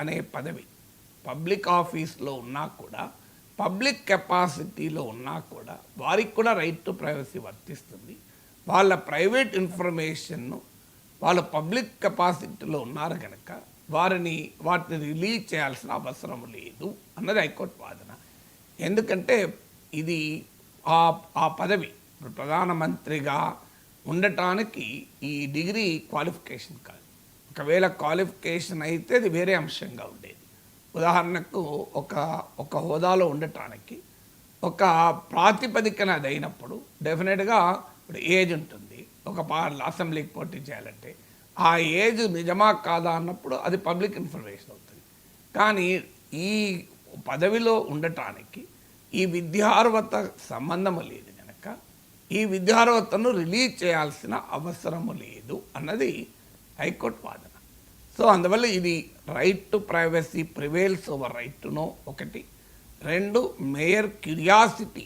అనే పదవి పబ్లిక్ ఆఫీస్లో ఉన్నా కూడా, పబ్లిక్ కెపాసిటీలో ఉన్నా కూడా వారికి కూడా రైట్ టు ప్రైవసీ వర్తిస్తుంది. వాళ్ళ ప్రైవేట్ ఇన్ఫర్మేషన్ను వాళ్ళు పబ్లిక్ కెపాసిటీలో ఉన్నారు కనుక వాటిని రిలీజ్ చేయాల్సిన అవసరం లేదు అన్నది హైకోర్టు వాదన. ఎందుకంటే ఇది ఆ పదవి ప్రధానమంత్రిగా ఉండటానికి ఈ డిగ్రీ క్వాలిఫికేషన్ కాదు. ఒకవేళ క్వాలిఫికేషన్ అయితే అది వేరే అంశంగా ఉండేది. ఉదాహరణకు ఒక హోదాలో ఉండటానికి ఒక ప్రాతిపదికన అది అయినప్పుడు డెఫినెట్గా ఇప్పుడు ఏజ్ ఉంటుంది. ఒక అసెంబ్లీకి పోటీ చేయాలంటే ఆ ఏజ్ నిజమా కాదా అన్నప్పుడు అది పబ్లిక్ ఇన్ఫర్మేషన్ అవుతుంది. కానీ ఈ పదవిలో ఉండటానికి ఈ విద్యార్హత సంబంధము లేదు కనుక ఈ విద్యార్హతను రిలీజ్ చేయాల్సిన అవసరము లేదు అన్నది హైకోర్టు వాదన. సో అందువల్ల ఇది right to privacy prevails over right to know ఒకటి. రెండు, mayor curiosity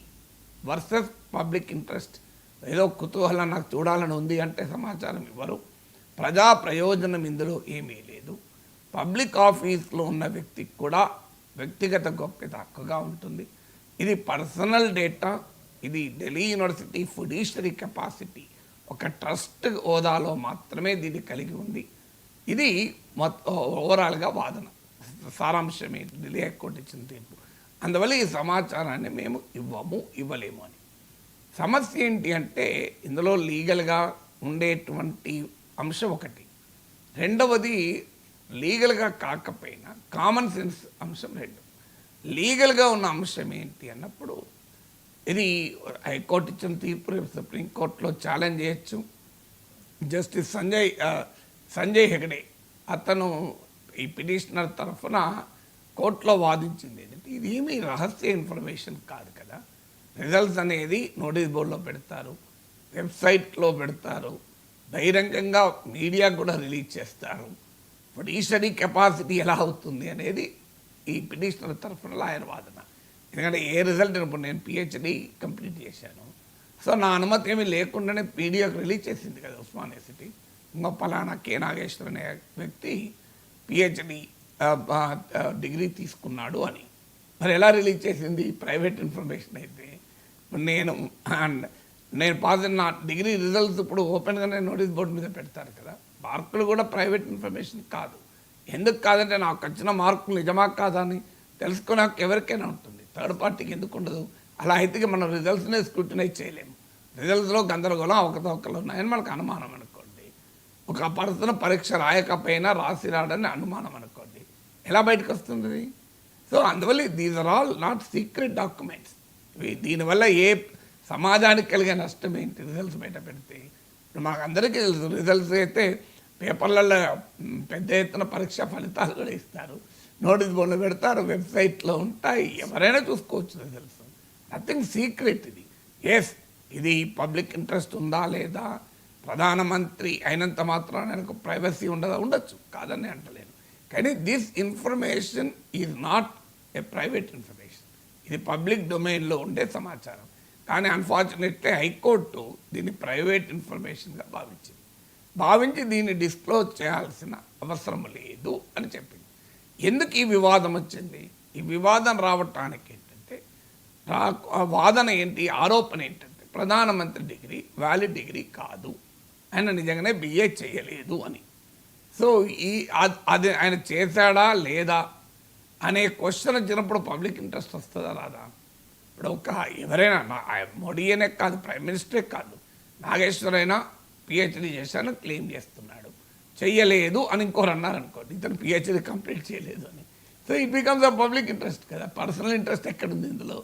versus public interest. ఏదో కుతూహలం నాకు చూడాలని ఉంది అంటే సమాచారం ఇవ్వరు. ప్రజా ప్రయోజనం ఇందులో ఏమీ లేదు. పబ్లిక్ ఆఫీస్లో ఉన్న వ్యక్తికి కూడా వ్యక్తిగత గోప్యత హక్కుగా ఉంటుంది. ఇది పర్సనల్ డేటా. ఇది ఢిల్లీ యూనివర్సిటీ ఫిడ్యూషరీ కెపాసిటీ ఒక ట్రస్ట్ హోదాలో మాత్రమే దీన్ని కలిగి ఉంది. ఇది ఓవరాల్గా వాదన సారాంశం ఏంటి ఢిల్లీ హైకోర్టు ఇచ్చిన తీర్పు. అందువల్ల ఈ సమాచారాన్ని మేము ఇవ్వలేము అని. సమస్య ఏంటి అంటే ఇందులో లీగల్గా ఉండేటువంటి అంశం ఒకటి. రెండవది లీగల్గా కాకపోయినా కామన్ సెన్స్ అంశం రెండు. లీగల్గా ఉన్న అంశం ఏంటి అన్నప్పుడు ఇది హైకోర్టు ఇచ్చిన తీర్పు సుప్రీంకోర్టులో ఛాలెంజ్ చేయొచ్చు. జస్టిస్ సంజయ్ హెగడే అతను ఈ పిటిషనర్ తరఫున కోర్టులో వాదించింది ఏంటంటే ఇది ఏమీ రహస్య ఇన్ఫర్మేషన్ కాదు కదా. రిజల్ట్స్ అనేది నోటీస్ బోర్డులో పెడతారు, వెబ్సైట్లో పెడతారు, బహిరంగంగా మీడియా కూడా రిలీజ్ చేస్తారు. ఫిడ్యూషరీ కెపాసిటీ ఎలా అవుతుంది అనేది ఈ పిటిషనర్ తరఫున లాయర్ వాదన. ఎందుకంటే ఏ రిజల్ట్ ఇప్పుడు నేను పిహెచ్డి కంప్లీట్ చేశాను. సో నా అనుమతి ఏమీ లేకుండానే మీడియాకు రిలీజ్ చేసింది కదా ఉస్మానియా యూనివర్సిటీ. ఇంకో పలానా కె నాగేశ్వర్ అనే వ్యక్తి పిహెచ్డి డిగ్రీ తీసుకున్నాడు అని. మరి ఎలా రిలీజ్ చేసింది? ప్రైవేట్ ఇన్ఫర్మేషన్ అయితే నేను పాస్ అయిన నా డిగ్రీ రిజల్ట్స్ ఇప్పుడు ఓపెన్గానే నోటీస్ బోర్డు మీద పెడతారు కదా. మార్కులు కూడా ప్రైవేట్ ఇన్ఫర్మేషన్ కాదు. ఎందుకు కాదంటే నాకు వచ్చిన మార్కులు నిజమా కాదా అని తెలుసుకోవడానికి ఎవరికైనా ఉంటుంది, థర్డ్ పార్టీకి ఎందుకు ఉండదు? అలా అయితే మనం రిజల్ట్స్నే స్క్రూటినైజ్ చేయలేము. రిజల్ట్స్లో గందరగోళం అవకతవకలు ఉన్నాయని మనకు అనుమానం అనుకోండి. ఒక పర్సన్ పరీక్ష రాయకపోయినా రాసిరాడని అనుమానం అనుకోండి, ఎలా బయటకు వస్తుంది? సో అందువల్ల these are all not secret documents. దీనివల్ల ఏ సమాజానికి కలిగే నష్టం ఏంటి? రిజల్ట్స్ బయట పెడితే ఇప్పుడు మాకు అందరికీ తెలుసు, రిజల్ట్స్ అయితే పేపర్లలో పెద్ద ఎత్తున పరీక్ష ఫలితాలు కూడా ఇస్తారు, నోటీస్ బోర్డులో పెడతారు, వెబ్సైట్లో ఉంటాయి, ఎవరైనా చూసుకోవచ్చు రిజల్ట్స్. నథింగ్ సీక్రెట్ ఇది. ఎస్, ఇది పబ్లిక్ ఇంట్రెస్ట్ ఉందా లేదా, ప్రధానమంత్రి అయినంత మాత్రాన ఆయనకు ప్రైవసీ ఉండొచ్చు, కాదని అంటలేను. కానీ this information is not a private information. ఇది పబ్లిక్ డొమైన్లో ఉండే సమాచారం. కానీ అన్ఫార్చునేట్లీ హైకోర్టు దీన్ని ప్రైవేట్ ఇన్ఫర్మేషన్గా భావించి దీన్ని డిస్క్లోజ్ చేయాల్సిన అవసరం లేదు అని చెప్పింది. ఎందుకు ఈ వివాదం వచ్చింది? ఈ వివాదం రావటానికి ఏంటంటే వాదన ఏంటి, ఆరోపణ ఏంటంటే ప్రధానమంత్రి డిగ్రీ వ్యాలిడ్ డిగ్రీ కాదు, ఆయన నిజంగానే బిఏ చేయలేదు అని. సో అది ఆయన చేశాడా లేదా అనే క్వశ్చన్ వచ్చినప్పుడు పబ్లిక్ ఇంట్రెస్ట్ వస్తుందా రాదా? ఇప్పుడు ఎవరైనా మోడీ అనే కాదు, ప్రైమ్ మినిస్టరే కాదు, నాగేశ్వర్ అయినా పిహెచ్డీ చేశాను క్లెయిమ్ చేస్తున్నాడు, చెయ్యలేదు అని ఇంకోరు అన్నారనుకోండి, ఇతను పిహెచ్డీ కంప్లీట్ చేయలేదు అని. So it becomes a public interest కదా. పర్సనల్ ఇంట్రెస్ట్ ఎక్కడుంది ఇందులో?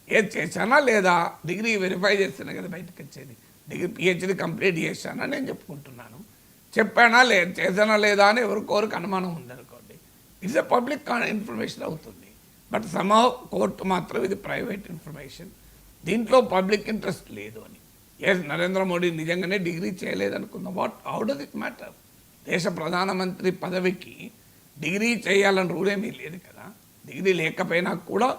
ఏది చేశానా లేదా డిగ్రీ వెరిఫై చేస్తేనే కదా బయటకు వచ్చేది. డిగ్రీ పిహెచ్డీ కంప్లీట్ చేశానా నేను చెప్పుకుంటున్నాను, చెప్పానా లేదు, చేశానా లేదా అని ఎవరికోరికి అనుమానం ఉందనుకోండి, ఇట్స్ ఎ పబ్లిక్ ఇన్ఫర్మేషన్ అవుతుంది. బట్ సమ్హౌ కోర్టు మాత్రం ఇది ప్రైవేట్ ఇన్ఫర్మేషన్, దీంట్లో పబ్లిక్ ఇంట్రెస్ట్ లేదు అని. ఎస్, నరేంద్ర మోడీ నిజంగానే డిగ్రీ చేయలేదనుకుందాం, హౌ డస్ ఇట్ మ్యాటర్? దేశ ప్రధానమంత్రి పదవికి డిగ్రీ చేయాలని రూల్ ఏమీ లేదు కదా. డిగ్రీ లేకపోయినా కూడా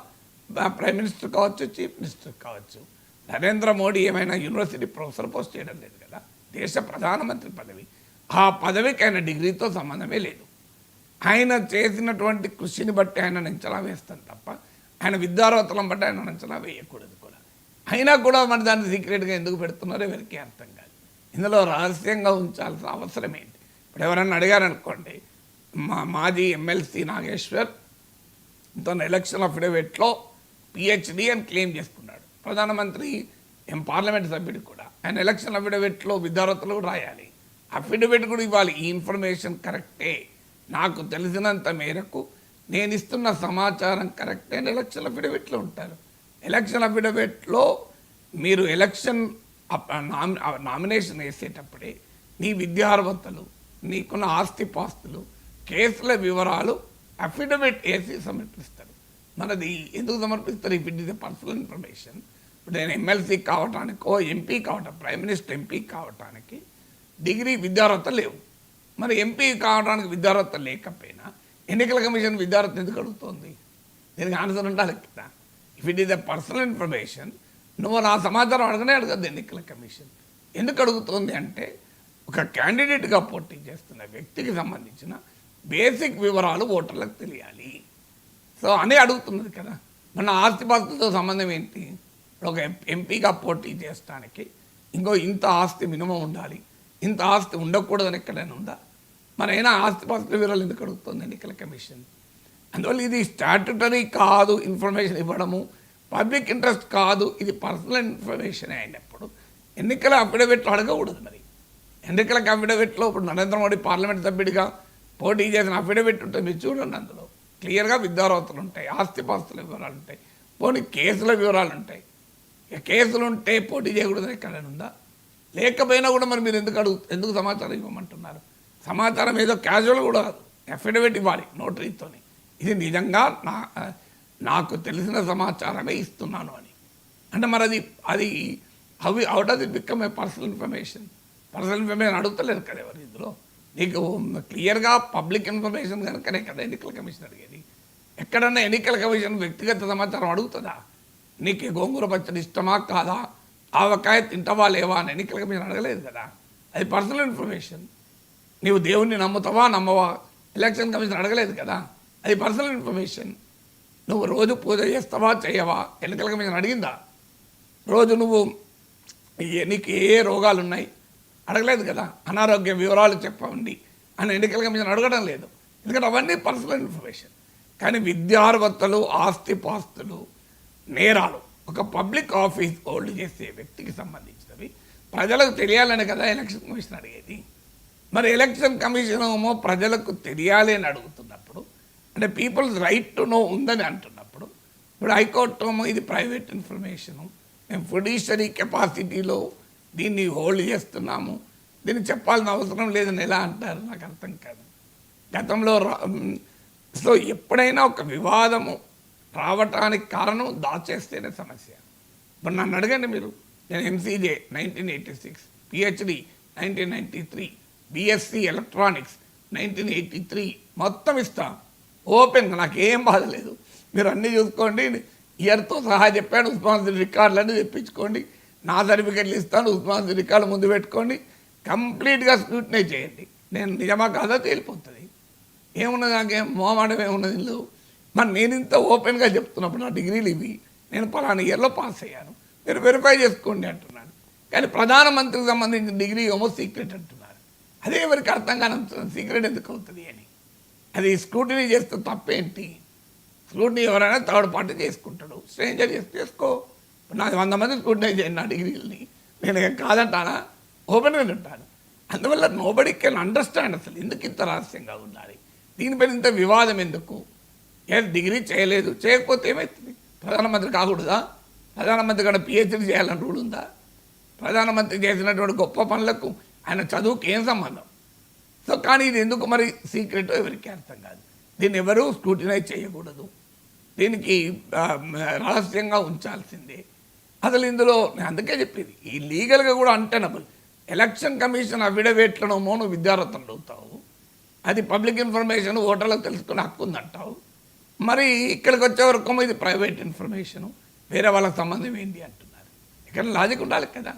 ప్రైమ్ మినిస్టర్ కావచ్చు, చీఫ్ మినిస్టర్ కావచ్చు. నరేంద్ర మోడీ ఏమైనా యూనివర్సిటీ ప్రొఫెసర్ పోస్ట్ చేయడం లేదు కదా. దేశ ప్రధానమంత్రి పదవి, ఆ పదవికి ఆయన డిగ్రీతో సంబంధమే లేదు. ఆయన చేసినటువంటి కృషిని బట్టి ఆయన అంచనా వేస్తాను తప్ప ఆయన విద్యార్హతలను బట్టి ఆయన అంచనా వేయకూడదు కూడా. అయినా కూడా మరి దాన్ని సీక్రెట్గా ఎందుకు పెడుతున్నారో ఎవరికి అర్థం కాదు. ఇందులో రహస్యంగా ఉంచాల్సిన అవసరం ఏంటి? ఇప్పుడు ఎవరన్నా అడిగారనుకోండి, మాజీ ఎమ్మెల్సీ నాగేశ్వర్ తన ఎలక్షన్ అఫిడవిట్లో పిహెచ్డి అని క్లెయిమ్ చేసుకున్నాడు. ప్రధానమంత్రి పార్లమెంట్ సభ్యుడు కూడా ఆయన ఎలక్షన్ అఫిడవిట్లో విద్యార్థులు రాయాలి, అఫిడవిట్ కూడా ఇవ్వాలి. ఈ ఇన్ఫర్మేషన్ కరెక్టే, నాకు తెలిసినంత మేరకు నేను ఇస్తున్న సమాచారం కరెక్టే అని ఎలక్షన్ అఫిడవిట్లో ఉంటారు. ఎలక్షన్ అఫిడవిట్లో మీరు ఎలక్షన్ నామినేషన్ వేసేటప్పుడే నీ విద్యార్హతలు, నీకున్న ఆస్తిపాస్తులు, కేసుల వివరాలు అఫిడవిట్ వేసి సమర్పిస్తారు. మనది ఎందుకు సమర్పిస్తారు? If it is a personal information. ఇప్పుడు నేను ఎమ్మెల్సీ కావటానికో ఎంపీ కావటం, ప్రైమ్ మినిస్టర్ ఎంపీ కావటానికి డిగ్రీ విద్యార్హత లేవు. మరి ఎంపీ కావడానికి విద్యార్హత లేకపోయినా ఎన్నికల కమిషన్ విద్యార్హత ఎందుకు అడుగుతోంది? దీనికి ఆన్సర్ ఉండాలి కదా. If it is a personal information నువ్వు నా సమాచారం అడగనే అడగద్దు ఎన్నికల కమిషన్. ఎందుకు అడుగుతోంది అంటే ఒక క్యాండిడేట్గా పోటీ చేస్తున్న వ్యక్తికి సంబంధించిన బేసిక్ వివరాలు ఓటర్లకు తెలియాలి. సో అని అడుగుతున్నది కదా. మన ఆస్తిపాస్తులతో సంబంధం ఏంటి? ఒక ఎంపీగా పోటీ చేయడానికి ఇంత ఆస్తి మినిమం ఉండాలి, ఇంత ఆస్తి ఉండకూడదని ఎక్కడైనా ఉందా? మరైనా ఆస్తిపాస్తుల వివరాలు ఎందుకు అడుగుతుంది ఎన్నికల కమిషన్? అందువల్ల ఇది స్టాట్యుటరీ కాదు ఇన్ఫర్మేషన్ ఇవ్వడము, పబ్లిక్ ఇంట్రెస్ట్ కాదు, ఇది పర్సనల్ ఇన్ఫర్మేషన్ అయినప్పుడు ఎన్నికల అఫిడవిట్లో అడగకూడదు. మరి ఎన్నికల అఫిడవిట్లో ఇప్పుడు నరేంద్ర మోడీ పార్లమెంట్ సభ్యుడిగా పోటీ చేసిన అఫిడవిట్ ఉంటుంది, మీరు చూడండి. అందులో క్లియర్గా విద్యార్హతలు ఉంటాయి, ఆస్తిపాస్తుల వివరాలు ఉంటాయి, పోనీ కేసుల వివరాలు ఉంటాయి. కేసులు ఉంటే పోటీ చేయకూడదని ఎక్కడైనా ఉందా? లేకపోయినా కూడా మరి మీరు ఎందుకు సమాచారం ఇవ్వమంటున్నారు? సమాచారం ఏదో క్యాజువల్ కూడా కాదు, అఫిడవిట్ ఇవ్వాలి నోటరీతోని. ఇది నిజంగా నాకు తెలిసిన సమాచారమే ఇస్తున్నాను అని అంటే మరి అది out of it become a personal information. Personal information అడుగుతలేదు కదా ఎవరు ఇందులో. నీకు క్లియర్గా పబ్లిక్ ఇన్ఫర్మేషన్ కనుకనే కదా ఎన్నికల కమిషన్ అడిగేది. ఎక్కడన్నా ఎన్నికల కమిషన్ వ్యక్తిగత సమాచారం అడుగుతుందా? నీకు గోంగూర పచ్చడి ఇష్టమా కాదా, ఆవకాయ తింటావా లేవా అని ఎన్నికల కమిషన్ అడగలేదు కదా. అది పర్సనల్ ఇన్ఫర్మేషన్. నీవు దేవుణ్ణి నమ్ముతావా నమ్మవా ఎలక్షన్ కమిషన్ అడగలేదు కదా. అది పర్సనల్ ఇన్ఫర్మేషన్. నువ్వు రోజు పూజ చేస్తావా చేయవా ఎన్నికల కమిషన్ అడిగిందా? రోజు నువ్వు నీకు ఏ రోగాలు ఉన్నాయి అడగలేదు కదా. అనారోగ్య వివరాలు చెప్పండి అని ఎన్నికల కమిషన్ అడగడం లేదు, ఎందుకంటే అవన్నీ పర్సనల్ ఇన్ఫర్మేషన్. కానీ విద్యార్హతలు, ఆస్తిపాస్తులు, నేరాలు ఒక పబ్లిక్ ఆఫీస్ హోల్డ్ చేసే వ్యక్తికి సంబంధించినవి ప్రజలకు తెలియాలని కదా ఎలక్షన్ కమిషన్ అడిగేది. మరి ఎలక్షన్ కమిషన్ ఏమో ప్రజలకు తెలియాలి అని అడుగుతున్నప్పుడు, అంటే పీపుల్స్ రైట్ టు నో ఉందని అంటున్నప్పుడు, ఇప్పుడు హైకోర్టు ఏమో ఇది ప్రైవేట్ ఇన్ఫర్మేషను, మేము జుడిషియరీ కెపాసిటీలో దీన్ని హోల్డ్ చేస్తున్నాము, దీన్ని చెప్పాల్సిన అవసరం లేదని ఎలా అంటారు? నాకు అర్థం కాదు. గతంలో సో ఎప్పుడైనా ఒక వివాదము రావటానికి కారణం దాచేస్తేనే సమస్య. ఇప్పుడు నన్ను అడగండి మీరు, నేను ఎంసీజే 1986, పిహెచ్డి 1993, బిఎస్సి ఎలక్ట్రానిక్స్ 1983 మొత్తం ఇస్తాను ఓపెన్గా, నాకేం బాధ లేదు. మీరు అన్నీ చూసుకోండి, ఇయర్తో సహా చెప్పాను. ఉస్మాన్ రికార్డులన్నీ తెప్పించుకోండి, నా సర్టిఫికెట్లు ఇస్తాను, ఉస్మాన్ రికార్డు ముందు పెట్టుకోండి, కంప్లీట్గా స్క్రూటినైజ్ చేయండి. నేను నిజమా కాదా తేలిపోతుంది. ఏమున్నది, నాకేం మోమాటం ఏమున్నది ఇల్లు. మరి నేను ఇంత ఓపెన్గా చెప్తున్నప్పుడు నా డిగ్రీలు ఇవి, నేను పలానా ఇయర్లో పాస్ అయ్యాను, మీరు వెరిఫై చేసుకోండి అంటున్నాను. కానీ ప్రధానమంత్రికి సంబంధించిన డిగ్రీ ఏమో సీక్రెట్ అంటున్నారు. అదే ఎవరికి అర్థం కానంటున్నాను, సీక్రెట్ ఎందుకు అవుతుంది అని. అది స్క్రూటినీ చేస్తే తప్పేంటి? స్క్రూటినీ ఎవరైనా థర్డ్ పార్టీ చేసుకుంటాడు, స్ట్రేంజర్ చేసుకో. నాకు 100 మంది స్క్రూటినైజ్ చేయండి నా డిగ్రీలని, నేను కాదంటానా? ఓపెన్గా ఉంటాను. అందువల్ల నోబడీ కెన్ అండర్స్టాండ్ అసలు ఎందుకు ఇంత రహస్యంగా ఉండాలి, దీనిపైన ఇంత వివాదం ఎందుకు. డిగ్రీ చేయలేదు, చేయకపోతే ఏమవుతుంది? ప్రధానమంత్రి కాకూడదా? ప్రధానమంత్రి కూడా పిహెచ్డీ చేయాలని రూల్ ఉందా? ప్రధానమంత్రి చేసినటువంటి గొప్ప పనులకు ఆయన చదువుకి ఏం సంబంధం? సో కానీ ఇది ఎందుకు మరి సీక్రెట్ ఎవరికి అర్థం కాదు. దీన్ని ఎవరు స్క్రూటినైజ్ చేయకూడదు, దీనికి రహస్యంగా ఉంచాల్సిందే. అసలు ఇందులో నేను అందుకే చెప్పేది, ఈ లీగల్గా కూడా అంటెనబుల్. ఎలక్షన్ కమిషన్ అఫిడవిట్లను నువ్వు విద్యార్థులు అడుగుతావు, అది పబ్లిక్ ఇన్ఫర్మేషన్, ఓటర్లకు తెలుసుకునే హక్కు ఉందంటావు. మరి ఇక్కడికి వచ్చే వరకు ఇది ప్రైవేట్ ఇన్ఫర్మేషను, వేరే వాళ్ళకి సంబంధం ఏంటి అంటున్నారు. ఇక్కడ లాజిక్ ఉండాలి కదా.